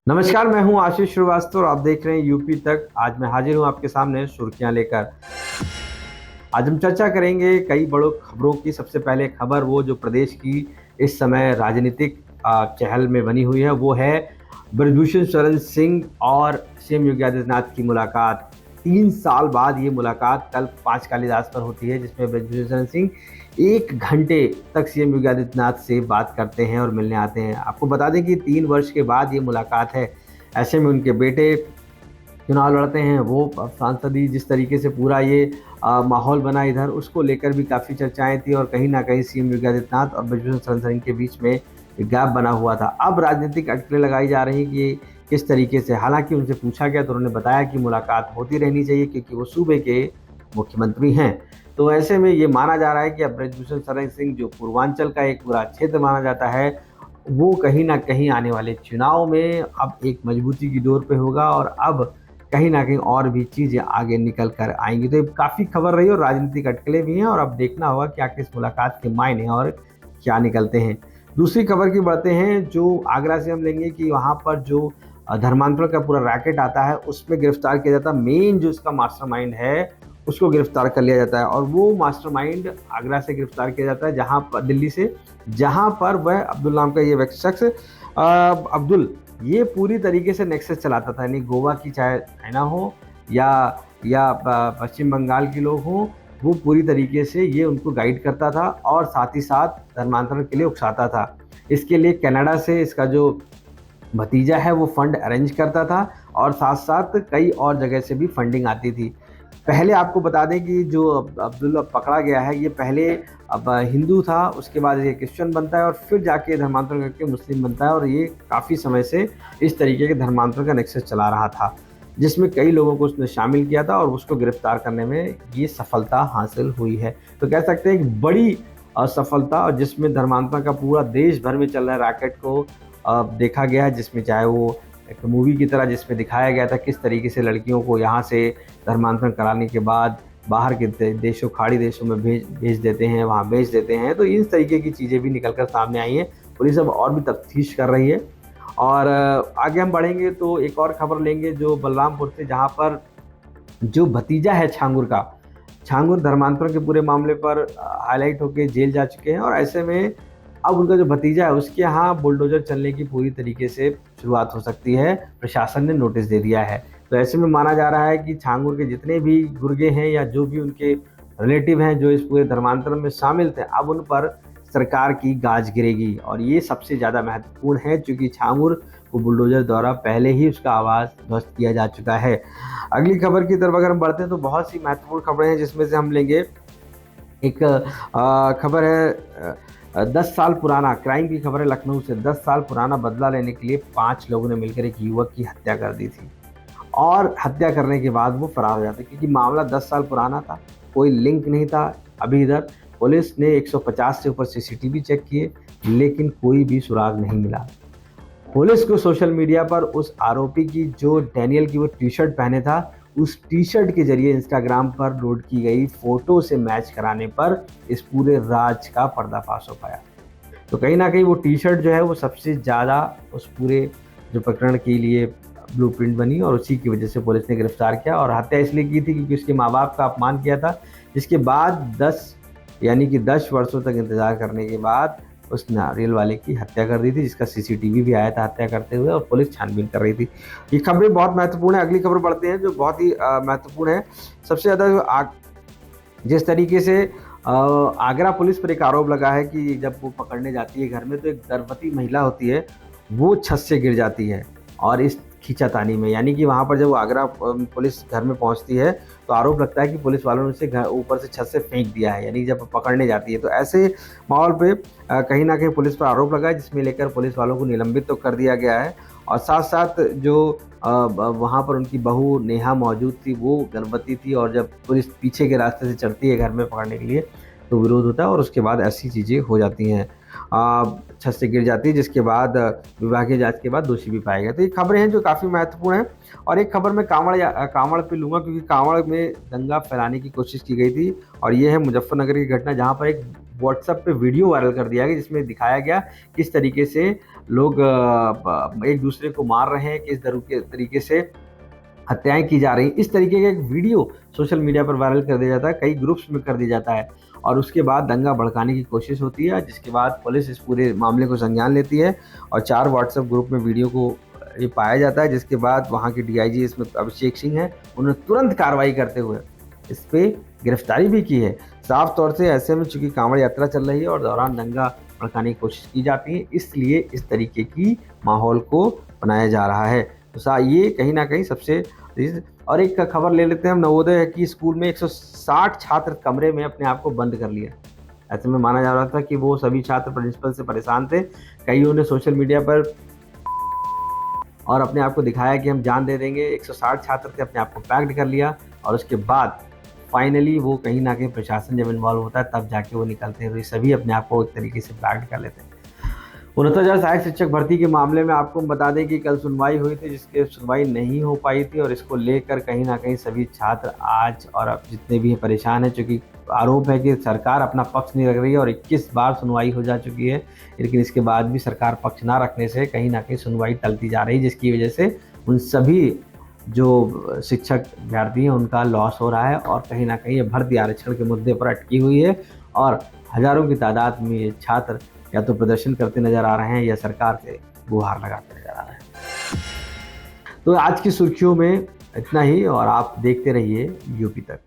नमस्कार, मैं हूं आशीष श्रीवास्तव और आप देख रहे हैं यूपी तक। आज मैं हाजिर हूं आपके सामने सुर्खियां लेकर। आज हम चर्चा करेंगे कई बड़ों खबरों की। सबसे पहले खबर वो जो प्रदेश की इस समय राजनीतिक चहल में बनी हुई है वो है ब्रजभूषण शरण सिंह और सीएम योगी आदित्यनाथ की मुलाकात। 3 साल बाद ये मुलाकात कल 5 कालिदास पर होती है, जिसमें ब्रजभूषण शरण सिंह 1 घंटे तक सीएम योगी आदित्यनाथ से बात करते हैं और मिलने आते हैं। आपको बता दें कि 3 वर्ष के बाद ये मुलाकात है। ऐसे में उनके बेटे चुनाव लड़ते हैं, वो सांसदी जिस तरीके से पूरा ये माहौल बना इधर, उसको लेकर भी काफ़ी चर्चाएं थी और कहीं ना कहीं सीएम योगी आदित्यनाथ और ब्रजभूषण शरण सिंह के बीच में एक गैप बना हुआ था। अब राजनीतिक अटकलें लगाई जा रही कि किस तरीके से, हालांकि उनसे पूछा गया तो उन्होंने बताया कि मुलाकात होती रहनी चाहिए क्योंकि वो सूबे के मुख्यमंत्री हैं। तो ऐसे में ये माना जा रहा है कि अब ब्रजभूषण शरण सिंह, जो पूर्वांचल का एक पूरा क्षेत्र माना जाता है, वो कहीं ना कहीं आने वाले चुनाव में अब एक मजबूती की डोर पे होगा और अब कहीं ना कहीं और भी चीज़ें आगे निकल कर आएंगी। तो ये काफ़ी खबर रही और राजनीतिक अटकलें भी हैं और अब देखना होगा कि आखिर इस मुलाकात के मायने और क्या निकलते हैं। दूसरी खबर की बढ़ते हैं, जो आगरा से हम लेंगे कि वहाँ पर जो धर्मांतरण का पूरा रैकेट आता है उसमें गिरफ्तार किया जाता है। मेन जो इसका मास्टरमाइंड है उसको गिरफ्तार कर लिया जाता है और वो मास्टरमाइंड आगरा से गिरफ्तार किया जाता है, जहाँ पर दिल्ली से, जहाँ पर वह अब्दुल नाम का ये शख्स अब्दुल, ये पूरी तरीके से नेक्सस चलाता था। यानी गोवा की चाहे चाइना हो या पश्चिम बंगाल के लोग हों, वो पूरी तरीके से ये उनको गाइड करता था और साथ ही साथ धर्मांतरण के लिए उकसाता था। इसके लिए कनाडा से इसका जो भतीजा है वो फंड अरेंज करता था और साथ साथ कई और जगह से भी फंडिंग आती थी। पहले आपको बता दें कि जो अब्दुल्ला पकड़ा गया है, ये पहले अब हिंदू था, उसके बाद ये क्रिश्चियन बनता है और फिर जाके धर्मांतरण करके मुस्लिम बनता है और ये काफ़ी समय से इस तरीके के धर्मांतरण का नेक्सस चला रहा था, जिसमें कई लोगों को उसने शामिल किया था और उसको गिरफ्तार करने में ये सफलता हासिल हुई है। तो कह सकते हैं एक बड़ी सफलता, और जिसमें धर्मांतरण का पूरा देश भर में चल रहा है रैकेट को देखा गया है, जिसमें चाहे वो एक मूवी की तरह जिसमें दिखाया गया था किस तरीके से लड़कियों को यहाँ से धर्मांतरण कराने के बाद बाहर के देशों, खाड़ी देशों में भेज देते हैं, वहाँ बेच देते हैं। तो इस तरीके की चीज़ें भी निकल कर सामने आई हैं। पुलिस अब और भी तफ्तीश कर रही है और आगे हम बढ़ेंगे तो एक और खबर लेंगे जो बलरामपुर से, जहाँ पर जो भतीजा है छांगुर का, छांगुर धर्मांतरण के पूरे मामले पर हाईलाइट होकर जेल जा चुके हैं और ऐसे में अब उनका जो भतीजा है उसके यहाँ बुलडोजर चलने की पूरी तरीके से शुरुआत हो सकती है। प्रशासन ने नोटिस दे दिया है। तो ऐसे में माना जा रहा है कि छांगुर के जितने भी गुर्गे हैं या जो भी उनके रिलेटिव हैं जो इस पूरे धर्मांतरण में शामिल थे, अब उन पर सरकार की गाज गिरेगी और ये सबसे ज़्यादा महत्वपूर्ण है क्योंकि छांगुर को बुलडोजर द्वारा पहले ही उसका आवाज़ ध्वस्त किया जा चुका है। अगली खबर की तरफ अगर हम बढ़ते हैं तो बहुत सी महत्वपूर्ण खबरें हैं, जिसमें से हम लेंगे एक खबर है 10 साल पुराना क्राइम की खबर है। लखनऊ से 10 साल पुराना बदला लेने के लिए 5 लोगों ने मिलकर एक युवक की हत्या कर दी थी और हत्या करने के बाद वो फरार हो जाते, क्योंकि मामला 10 साल पुराना था, कोई लिंक नहीं था। अभी इधर पुलिस ने 150 से ऊपर सीसीटीवी चेक किए लेकिन कोई भी सुराग नहीं मिला। पुलिस को सोशल मीडिया पर उस आरोपी की, जो डैनियल की वो टी शर्ट पहने था, उस टी शर्ट के जरिए इंस्टाग्राम पर लोड की गई फोटो से मैच कराने पर इस पूरे राज का पर्दाफाश हो पाया। तो कहीं ना कहीं वो टी शर्ट जो है वो सबसे ज़्यादा उस पूरे जो प्रकरण के लिए ब्लूप्रिंट बनी और उसी की वजह से पुलिस ने गिरफ्तार किया। और हत्या इसलिए की थी क्योंकि उसके माँ बाप का अपमान किया था, जिसके बाद 10 वर्षों तक इंतजार करने के बाद उस नारियल वाले की हत्या कर दी थी, जिसका सीसीटीवी भी आया था हत्या करते हुए और पुलिस छानबीन कर रही थी। ये खबरें बहुत महत्वपूर्ण है। अगली खबर बढ़ते हैं जो बहुत ही महत्वपूर्ण है। सबसे ज़्यादा जिस तरीके से आगरा पुलिस पर एक आरोप लगा है कि जब वो पकड़ने जाती है घर में तो एक गर्भवती महिला होती है, वो छत से गिर जाती है और इस खींचातानी में, यानी कि वहाँ पर जब वो आगरा पुलिस घर में पहुँचती है तो आरोप लगता है कि पुलिस वालों ने उसे घर ऊपर से छत से फेंक दिया है, यानी जब पकड़ने जाती है। तो ऐसे माहौल पे कहीं ना कहीं पुलिस पर आरोप लगा है, जिसमें लेकर पुलिस वालों को निलंबित तो कर दिया गया है और साथ साथ जो वहाँ पर उनकी बहू नेहा मौजूद थी, वो गर्भवती थी और जब पुलिस पीछे के रास्ते से चढ़ती है घर में पकड़ने के लिए तो विरोध होता है और उसके बाद ऐसी चीज़ें हो जाती हैं, छत से गिर जाती है, जिसके बाद विभागीय जांच के बाद दोषी भी पाया गया। तो ये खबरें हैं जो काफ़ी महत्वपूर्ण हैं। और एक खबर मैं कांवड़ पे लूँगा क्योंकि कांवड़ में दंगा फैलाने की कोशिश की गई थी और ये है मुजफ्फरनगर की घटना, जहाँ पर एक व्हाट्सएप पे वीडियो वायरल कर दिया गया जिसमें दिखाया गया किस तरीके से लोग एक दूसरे को मार रहे हैं, किस तरीके से हत्याएं की जा रही। इस तरीके का एक वीडियो सोशल मीडिया पर वायरल कर दिया जाता है, कई ग्रुप्स में कर दिया जाता है और उसके बाद दंगा भड़काने की कोशिश होती है, जिसके बाद पुलिस इस पूरे मामले को संज्ञान लेती है और 4 व्हाट्सएप ग्रुप में वीडियो को ये पाया जाता है, जिसके बाद वहाँ के डीआईजी इसमें अभिषेक सिंह हैं, उन्होंने तुरंत कार्रवाई करते हुए इस पे गिरफ्तारी भी की है। साफ तौर से ऐसे में चूंकि कांवड़ यात्रा चल रही है और दौरान दंगा भड़काने की कोशिश की जाती है, इसलिए इस तरीके की माहौल को बनाया जा रहा है। तो ये कहीं ना कहीं सबसे। और एक खबर ले लेते हैं हम, नवोदय की स्कूल में 160 छात्र कमरे में अपने आप को बंद कर लिया। ऐसे में माना जा रहा था कि वो सभी छात्र प्रिंसिपल से परेशान थे, कईयों ने सोशल मीडिया पर और अपने आप को दिखाया कि हम जान दे देंगे। 160 छात्र थे, अपने आप को पैक्ड कर लिया और उसके बाद फाइनली वो कहीं ना कहीं प्रशासन जब इन्वॉल्व होता है तब जाके वो निकलते हैं। तो ये सभी अपने आप को एक तरीके से पैक्ड कर लेते हैं। 69,000 सहायक शिक्षक भर्ती के मामले में आपको हम बता दें कि कल सुनवाई हुई थी, जिसकी सुनवाई नहीं हो पाई थी और इसको लेकर कहीं ना कहीं सभी छात्र आज और अब जितने भी परेशान हैं, क्योंकि आरोप है कि सरकार अपना पक्ष नहीं रख रही है और 21 बार सुनवाई हो जा चुकी है, लेकिन इसके बाद भी सरकार पक्ष ना रखने से कहीं ना कहीं सुनवाई टलती जा रही है, जिसकी वजह से उन सभी जो शिक्षक अभ्यर्थी हैं उनका लॉस हो रहा है और कहीं ना कहीं ये भर्ती आरक्षण के मुद्दे पर अटकी हुई है और हजारों की तादाद में ये छात्र या तो प्रदर्शन करते नजर आ रहे हैं या सरकार से गुहार लगाते नजर आ रहे हैं। तो आज की सुर्खियों में इतना ही और आप देखते रहिए यूपी तक।